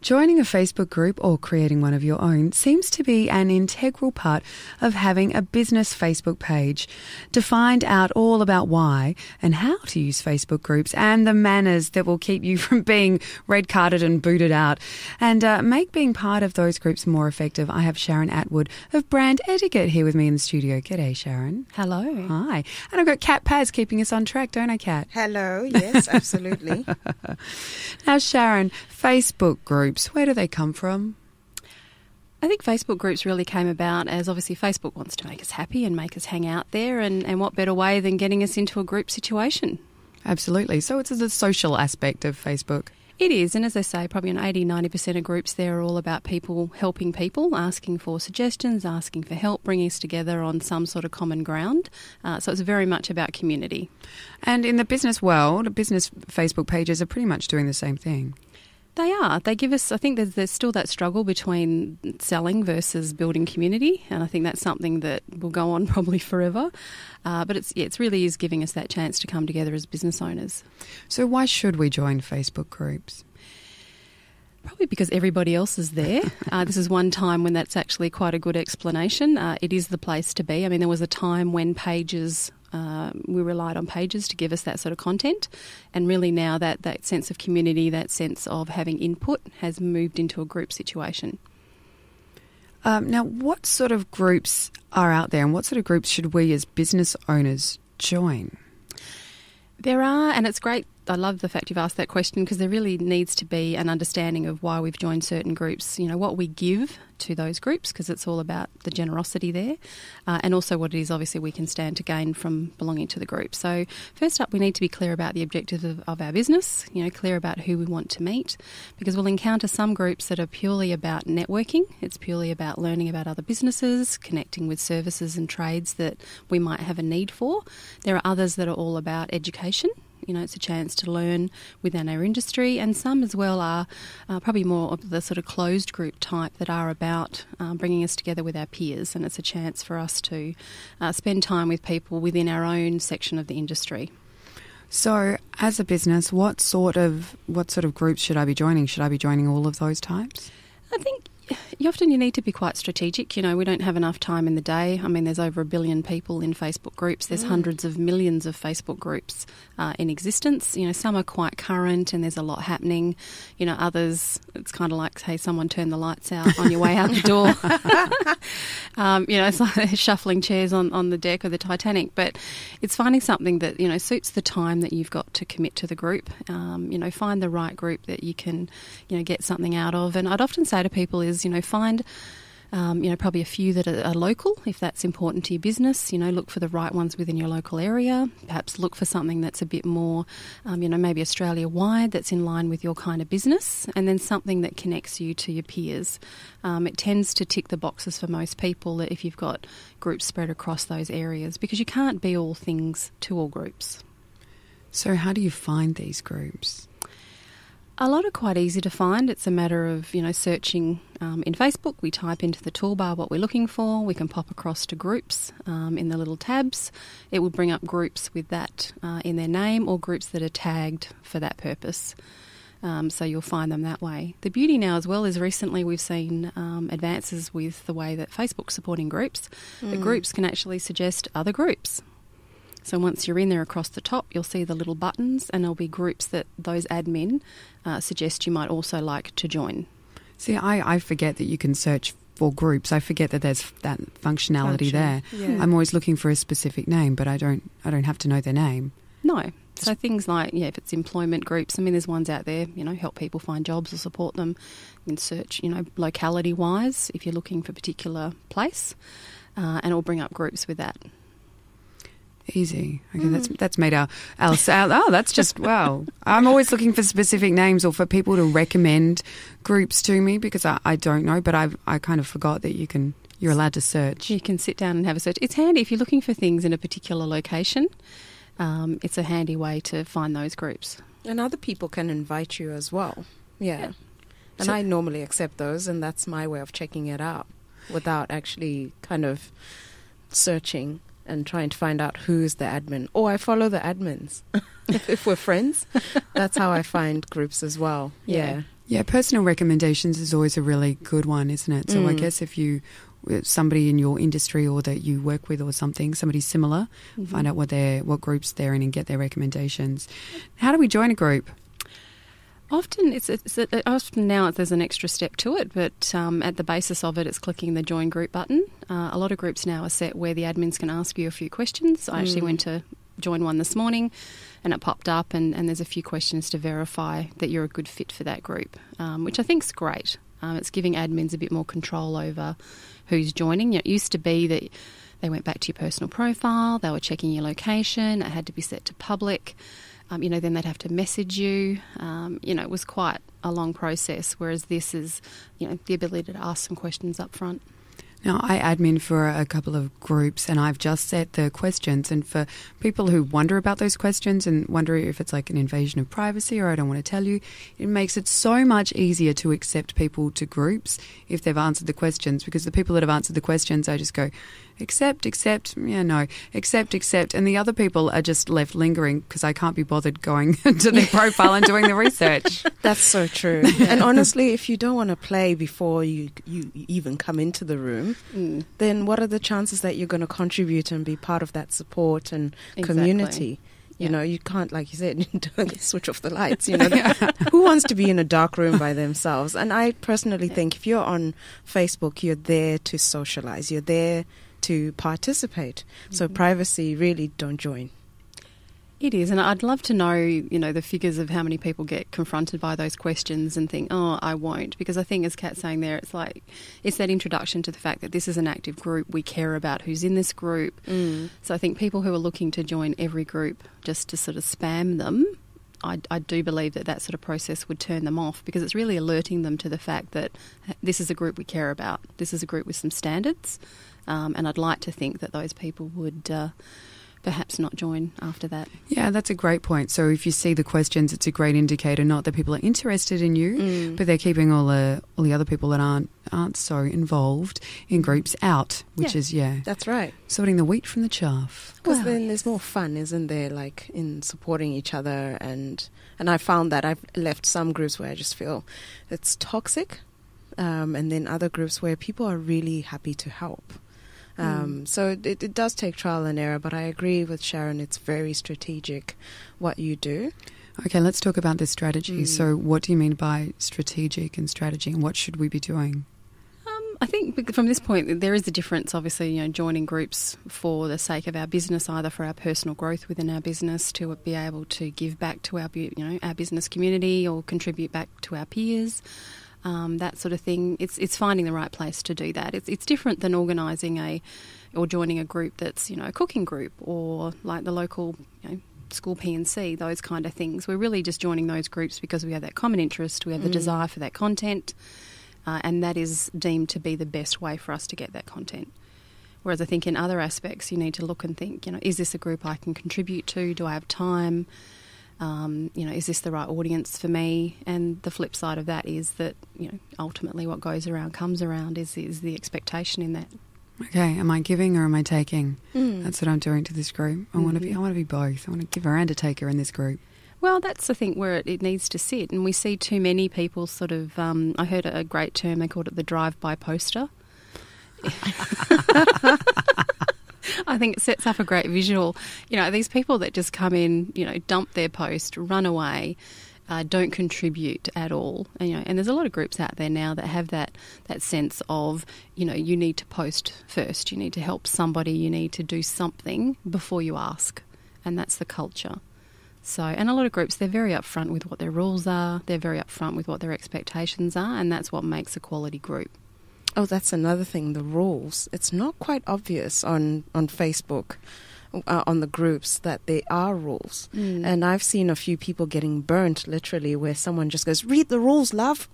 Joining a Facebook group or creating one of your own seems to be an integral part of having a business Facebook page. To find out all about why and how to use Facebook groups and the manners that will keep you from being red-carded and booted out and make being part of those groups more effective, I have Sharon Atwood of Brand Etiquette here with me in the studio. G'day, Sharon. Hello. Hi. And I've got Kat Paz keeping us on track, don't I, Kat? Hello. Yes, absolutely. Now, Sharon, Facebook groups, where do they come from? I think Facebook groups really came about as obviously Facebook wants to make us happy and make us hang out there, and what better way than getting us into a group situation? Absolutely. So it's the social aspect of Facebook. It is, and as I say, probably an 80-90% of groups there are all about people helping people, asking for suggestions, asking for help, bringing us together on some sort of common ground. So it's very much about community. And in the business world, business Facebook pages are pretty much doing the same thing. They are. They give us, I think there's still that struggle between selling versus building community, and I think that's something that will go on probably forever. But it's really is giving us that chance to come together as business owners. So why should we join Facebook groups? Probably because everybody else is there. This is one time when that's actually quite a good explanation. It is the place to be. I mean, there was a time when pages... we relied on pages to give us that sort of content, and really now that sense of community, that sense of having input has moved into a group situation. Now, what sort of groups are out there and what sort of groups should we as business owners join? There are, and it's great. I love the fact you've asked that question because there really needs to be an understanding of why we've joined certain groups, you know, what we give to those groups, because it's all about the generosity there, and also what it is obviously we can stand to gain from belonging to the group. So first up, we need to be clear about the objectives of our business, you know, clear about who we want to meet, because we'll encounter some groups that are purely about networking. It's purely about learning about other businesses, connecting with services and trades that we might have a need for. There are others that are all about education. You know, it's a chance to learn within our industry, and some as well are probably more of the sort of closed group type that are about bringing us together with our peers, and it's a chance for us to spend time with people within our own section of the industry. So, as a business, what sort of groups should I be joining? Should I be joining all of those types? I think you need to be quite strategic. You know, we don't have enough time in the day. I mean, there's over 1 billion people in Facebook groups. There's hundreds of millions of Facebook groups in existence. You know, some are quite current and there's a lot happening. You know, others, it's kind of like, hey, someone turn the lights out on your way out the door. You know, it's like shuffling chairs on the deck of the Titanic. But it's finding something that, you know, suits the time that you've got to commit to the group. You know, find the right group that you can, you know, get something out of. And I'd often say to people is, you know, find, you know, probably a few that are local, if that's important to your business. You know, look for the right ones within your local area. Perhaps look for something that's a bit more, you know, maybe Australia-wide that's in line with your kind of business, and then something that connects you to your peers. It tends to tick the boxes for most people that if you've got groups spread across those areas, because you can't be all things to all groups. So how do you find these groups? A lot are quite easy to find. It's a matter of, you know, searching in Facebook. We type into the toolbar what we're looking for. We can pop across to groups in the little tabs. It will bring up groups with that in their name, or groups that are tagged for that purpose. So you'll find them that way. The beauty now as well is recently we've seen advances with the way that Facebook's supporting groups. The groups can actually suggest other groups. So once you're in there across the top, you'll see the little buttons, and there'll be groups that those admin suggest you might also like to join. See, I forget that you can search for groups. I forget that there's that functionality there. Yeah. I'm always looking for a specific name, but I don't have to know their name. No. So things like, yeah, if it's employment groups, I mean, there's ones out there, you know, help people find jobs or support them. You can search, you know, locality-wise if you're looking for a particular place, and it'll bring up groups with that. Easy. Okay, that's made our that's just, wow. I'm always looking for specific names or for people to recommend groups to me, because I don't know, but I kind of forgot that you're allowed to search. You can sit down and have a search. It's handy if you're looking for things in a particular location. It's a handy way to find those groups. And other people can invite you as well. Yeah. And I normally accept those, and that's my way of checking it out without actually kind of searching and trying to find out who's the admin. Or I follow the admins. If we're friends, that's how I find groups as well. Yeah. Yeah, personal recommendations is always a really good one, isn't it? So I guess if you, somebody in your industry or that you work with or something, somebody similar, find out what groups they're in and get their recommendations. How do we join a group? Often often now there's an extra step to it, but at the basis of it, it's clicking the join group button. A lot of groups now are set where the admins can ask you a few questions. I actually went to join one this morning and it popped up and there's a few questions to verify that you're a good fit for that group, which I think's great. It's giving admins a bit more control over who's joining. It used to be that they went back to your personal profile, they were checking your location, it had to be set to public. Then they'd have to message you. It was quite a long process, whereas this is, the ability to ask some questions up front. Now, I admin for a couple of groups and I've just set the questions, and for people who wonder about those questions and wonder if it's like an invasion of privacy or I don't want to tell you, it makes it so much easier to accept people to groups if they've answered the questions, because the people that have answered the questions, I just go, accept, yeah, no, accept, and the other people are just left lingering because I can't be bothered going to their profile and doing the research. That's so true. And honestly, if you don't want to play before you even come into the room, then what are the chances that you're going to contribute and be part of that support and community? You can't, like you said, switch off the lights. Who wants to be in a dark room by themselves? And I personally think if you're on Facebook, you're there to socialize. You're there to participate. So privacy, really don't join. It is, and I'd love to know, the figures of how many people get confronted by those questions and think, oh, I won't. Because I think, as Kat's saying there, it's that introduction to the fact that this is an active group. We care about who's in this group. So I think people who are looking to join every group just to sort of spam them, I do believe that sort of process would turn them off, because it's really alerting them to the fact that this is a group we care about. This is a group with some standards. And I'd like to think that those people would perhaps not join after that. Yeah, that's a great point. So if you see the questions, it's a great indicator, not that people are interested in you, but they're keeping all the other people that aren't so involved in groups out, which is, that's right, sorting the wheat from the chaff. Because then there's more fun, isn't there, like in supporting each other. And I found that I've left some groups where I just feel it's toxic, and then other groups where people are really happy to help. So it does take trial and error, but I agree with Sharon, it's very strategic what you do. Okay, let's talk about the strategy. So what do you mean by strategic and strategy, and what should we be doing? I think from this point there is a difference, obviously, joining groups for the sake of our business, either for our personal growth within our business, to be able to give back to our business community or contribute back to our peers. That sort of thing. It's finding the right place to do that. It's different than organising or joining a group that's a cooking group, or like the local school P&C, those kind of things. We're really just joining those groups because we have that common interest, we have the desire for that content, and that is deemed to be the best way for us to get that content. Whereas I think in other aspects you need to look and think, is this a group I can contribute to? Do I have time? Is this the right audience for me? And the flip side of that is that, ultimately what goes around comes around is the expectation in that. Okay, am I giving or am I taking? That's what I'm doing to this group. I want to be both. I want to give and a taker in this group. Well, that's the thing where it needs to sit, and we see too many people sort of, I heard a great term, they called it the drive-by poster. I think it sets up a great visual. These people that just come in, dump their post, run away, don't contribute at all. And there's a lot of groups out there now that have that sense of, you need to post first. You need to help somebody. You need to do something before you ask. And that's the culture. So, and a lot of groups, they're very upfront with what their rules are. They're very upfront with what their expectations are. And that's what makes a quality group. Oh, that's another thing, the rules. It's not quite obvious on Facebook, on the groups, that there are rules. And I've seen a few people getting burnt, literally, where someone just goes, read the rules, love.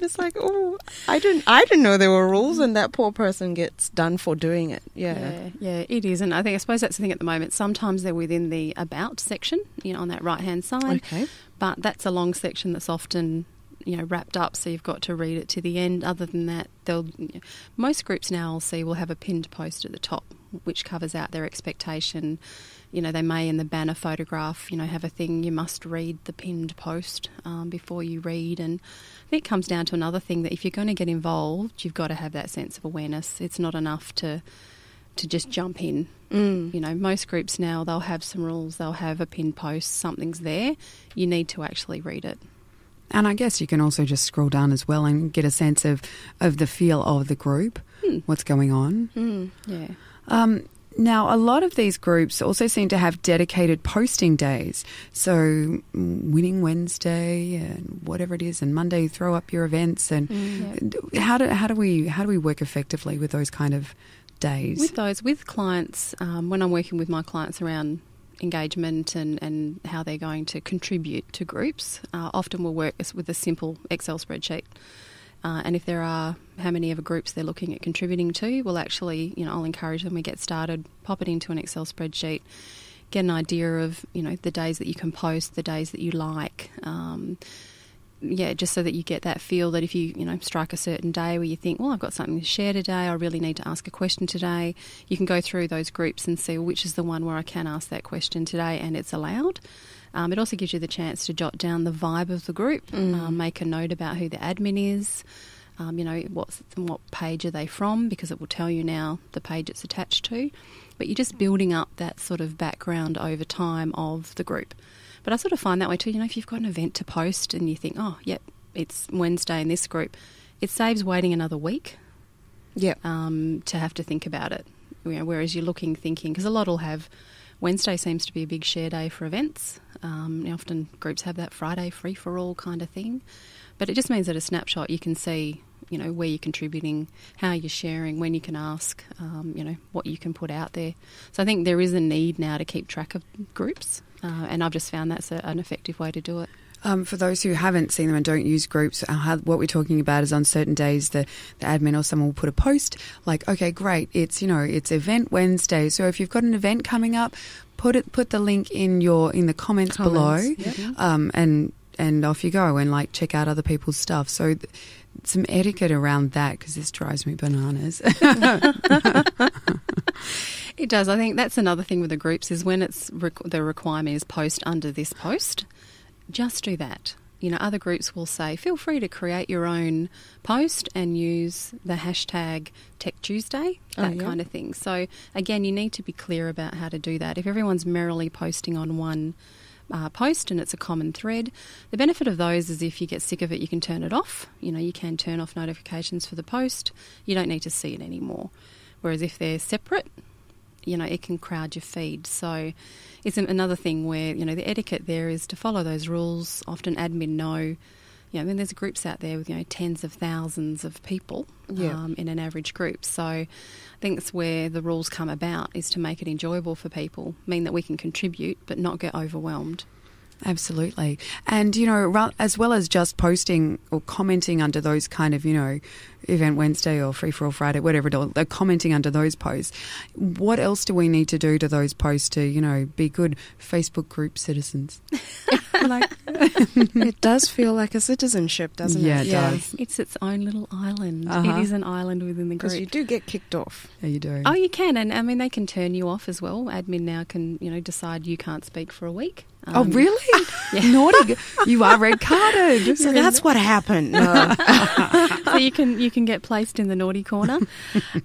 It's like, oh, I didn't know there were rules, and that poor person gets done for doing it. Yeah, it is. And I suppose that's the thing at the moment. Sometimes they're within the about section, on that right-hand side. Okay. But that's a long section that's often wrapped up, so you've got to read it to the end. Other than that, most groups now I'll see will have a pinned post at the top, which covers out their expectation. They may in the banner photograph, have a thing, you must read the pinned post before you read. And I think it comes down to another thing, that if you're going to get involved, you've got to have that sense of awareness. It's not enough to just jump in. Most groups now, they'll have some rules, they'll have a pinned post, something's there. You need to actually read it. And I guess you can also just scroll down as well and get a sense of the feel of the group, what's going on. Yeah. Now, a lot of these groups also seem to have dedicated posting days. So Winning Wednesday and whatever it is, and Monday you throw up your events. And how do we work effectively with those kind of days? With clients, when I'm working with my clients around engagement and how they're going to contribute to groups, often we'll work with a simple Excel spreadsheet. And if there are how many of a groups they're looking at contributing to, we'll actually, I'll encourage them to get started, pop it into an Excel spreadsheet, get an idea of, the days that you can post, the days that you like. Just so that you get that feel that if you, strike a certain day where you think, well, I've got something to share today, I really need to ask a question today, you can go through those groups and see which is the one where I can ask that question today and it's allowed. It also gives you the chance to jot down the vibe of the group, make a note about who the admin is, what page are they from, because it will tell you now the page it's attached to. But you're just building up that sort of background over time of the group. But I sort of find that way too, if you've got an event to post and you think, oh, yep, it's Wednesday in this group, it saves waiting another week to have to think about it. Whereas you're thinking, because a lot will have, Wednesday seems to be a big share day for events. Often groups have that Friday free-for-all kind of thing. But it just means that a snapshot you can see, where you're contributing, how you're sharing, when you can ask, what you can put out there. So I think there is a need now to keep track of groups, and I've just found that's an effective way to do it. For those who haven't seen them and don't use groups, what we're talking about is on certain days the admin or someone will put a post like, okay, great, it's Event Wednesday. So if you've got an event coming up, put the link in the comments below, and off you go and check out other people's stuff. So some etiquette around that, because this drives me bananas. It does. I think that's another thing with the groups is when it's the requirement is post under this post. Just do that. Other groups will say, feel free to create your own post and use the hashtag Tech Tuesday, that kind of thing. So, again, you need to be clear about how to do that. If everyone's merrily posting on one post and it's a common thread, the benefit of those is if you get sick of it, you can turn it off. You can turn off notifications for the post. You don't need to see it anymore. Whereas if they're separate, it can crowd your feed. So it's another thing where, the etiquette there is to follow those rules. Often admin know, there's groups out there with, tens of thousands of people in an average group. So I think that's where the rules come about, is to make it enjoyable for people, mean that we can contribute but not get overwhelmed. Absolutely. And, as well as just posting or commenting under those kind of, Event Wednesday or Free For All Friday, whatever it is, commenting under those posts, what else do we need to do to those posts to, be good Facebook group citizens? It does feel like a citizenship, doesn't it? Yeah, it does. It's its own little island. It is an island within the group. Because you do get kicked off. Yeah, you do. Oh, you can. And, they can turn you off as well. Admin now can, decide you can't speak for a week. Oh, really? Naughty. You are red carded. So that's what happened. No. So you can get placed in the naughty corner.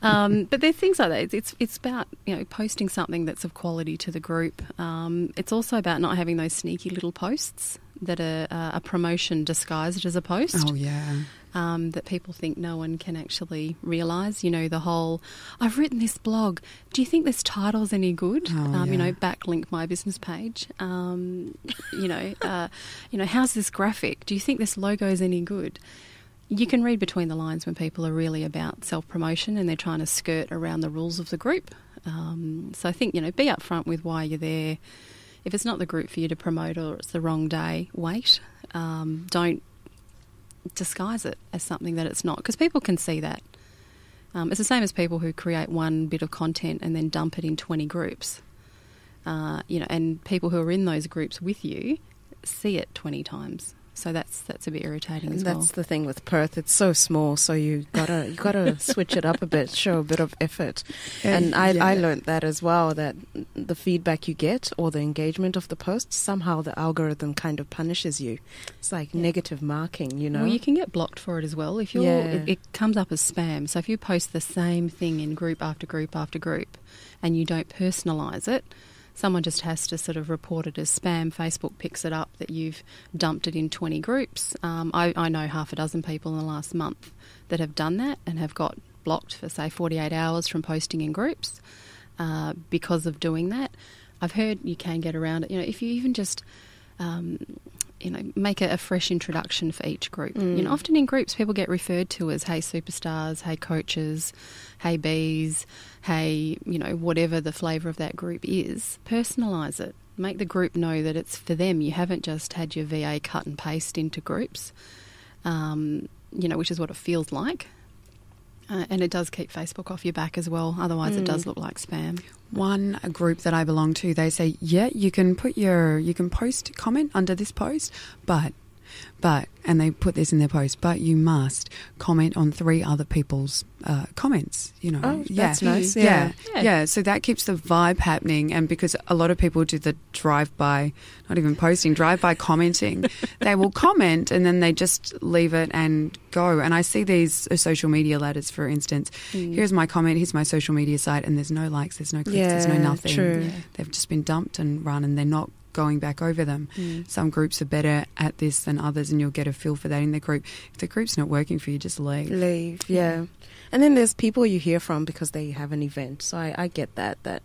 But there's things like that. It's about, posting something that's of quality to the group. It's also about not having those sneaky little posts that are a promotion disguised as a post. Oh, yeah. That people think no one can actually realise. The whole, I've written this blog. Do you think this title's any good? Backlink my business page. How's this graphic? Do you think this logo's any good? You can read between the lines when people are really about self-promotion and they're trying to skirt around the rules of the group. So I think, be upfront with why you're there. If it's not the group for you to promote or it's the wrong day, wait. Don't disguise it as something that it's not, because people can see that. It's the same as people who create one bit of content and then dump it in 20 groups. And people who are in those groups with you see it 20 times. So that's a bit irritating as well. That's the thing with Perth. It's so small, so you gotta switch it up a bit, show a bit of effort. And I learned that as well, that the feedback you get or the engagement of the post, somehow the algorithm kind of punishes you. It's like negative marking, you know. Well, you can get blocked for it as well. If it comes up as spam. So if you post the same thing in group after group after group and you don't personalise it, someone just has to sort of report it as spam. Facebook picks it up that you've dumped it in 20 groups. I know half a dozen people in the last month that have done that and have got blocked for, say, 48 hours from posting in groups because of doing that. I've heard you can get around it. You know, if you even just make a fresh introduction for each group. You know, often in groups people get referred to as, hey superstars, hey coaches, hey bees, hey, you know, whatever the flavour of that group is. Personalise it. Make the group know that it's for them. You haven't just had your VA cut and paste into groups, which is what it feels like. And it does keep Facebook off your back as well. Otherwise, it does look like spam. One group that I belong to, they say, you can post comment under this post, but, and they put this in their post, but you must comment on 3 other people's comments, you know. Oh, that's nice. Yeah. So that keeps the vibe happening. And because a lot of people do the drive-by, not even posting, drive-by commenting, they will comment and then they just leave it and go. And I see these social media ladders, for instance. Here's my comment, here's my social media site, and there's no likes, there's no clicks, there's no nothing. True. Yeah. They've just been dumped and run and they're not going back over them. Some groups are better at this than others, and you'll get a feel for that in the group. If the group's not working for you, just leave. Yeah. And then there's people you hear from because they have an event. So I get that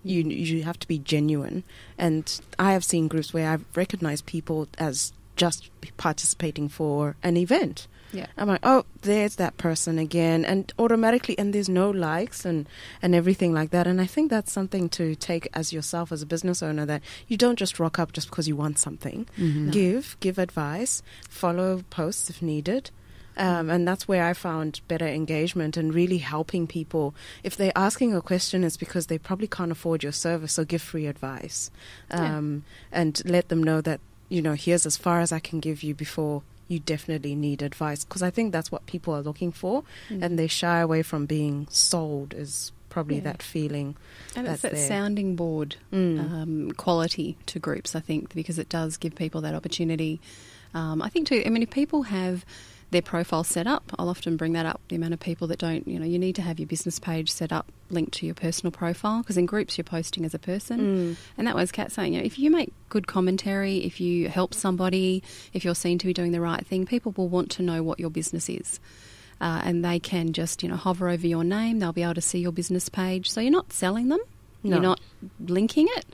you have to be genuine. And I have seen groups where I've recognized people as just participating for an event. Yeah. I'm like, oh, there's that person again, and automatically, and there's no likes and everything like that. And I think that's something to take as yourself as a business owner, that you don't just rock up just because you want something. Give advice, follow posts if needed. And that's where I found better engagement and really helping people. If they're asking a question, it's because they probably can't afford your service, so give free advice. And let them know that, you know, here's as far as I can give you before you definitely need advice, because I think that's what people are looking for, and they shy away from being sold, is probably that feeling. And it's that sounding board quality to groups, I think, because it does give people that opportunity. I think too, I mean, if people have their profile set up, I'll often bring that up, the amount of people that don't, you know, you need to have your business page set up linked to your personal profile, because in groups you're posting as a person. And that was Kat saying, you know, if you make good commentary, if you help somebody, if you're seen to be doing the right thing, people will want to know what your business is. And they can just, you know, hover over your name, they'll be able to see your business page. So you're not selling them, you're not linking it.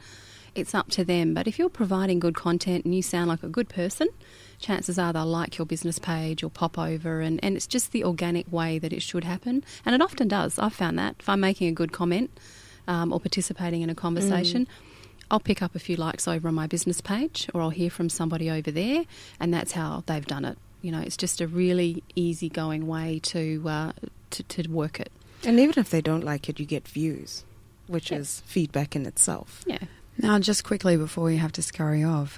It's up to them. But if you're providing good content and you sound like a good person, chances are they'll like your business page or pop over, and it's just the organic way that it should happen. And it often does. I've found that. If I'm making a good comment or participating in a conversation, I'll pick up a few likes over on my business page, or I'll hear from somebody over there, and that's how they've done it. You know, it's just a really easygoing way to work it. And even if they don't like it, you get views, which is feedback in itself. Yeah. Now, just quickly before we have to scurry off,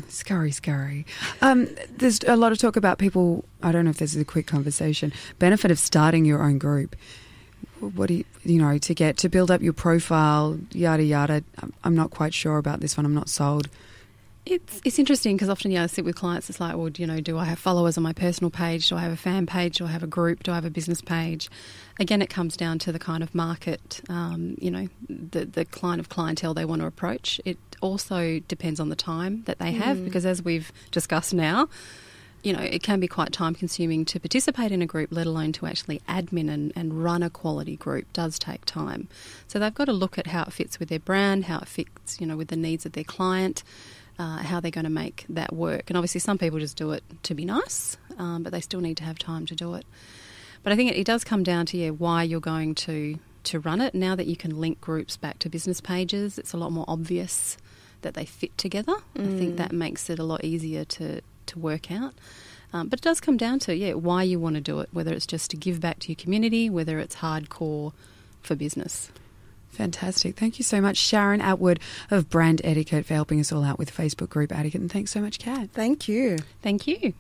scurry. There's a lot of talk about people, I don't know if this is a quick conversation, benefit of starting your own group. What do you know, to build up your profile, yada, yada. I'm not quite sure about this one. I'm not sold. It's interesting because often, I sit with clients, it's like, well, you know, do I have followers on my personal page? Do I have a fan page? Do I have a group? Do I have a business page? Again, it comes down to the kind of market, the kind of clientele they want to approach. It also depends on the time that they have, because as we've discussed now, you know, it can be quite time consuming to participate in a group, let alone to actually admin and run a quality group. Does take time. So they've got to look at how it fits with their brand, how it fits, you know, with the needs of their client, how they're going to make that work. And obviously some people just do it to be nice, but they still need to have time to do it. But I think it does come down to why you're going to run it. Now that you can link groups back to business pages, it's a lot more obvious that they fit together. I think that makes it a lot easier to work out. But it does come down to, why you want to do it, whether it's just to give back to your community, whether it's hardcore for business. Fantastic. Thank you so much, Sharon Atwood of Brand Etiquette, for helping us all out with Facebook group Etiquette. And thanks so much, Kat. Thank you. Thank you.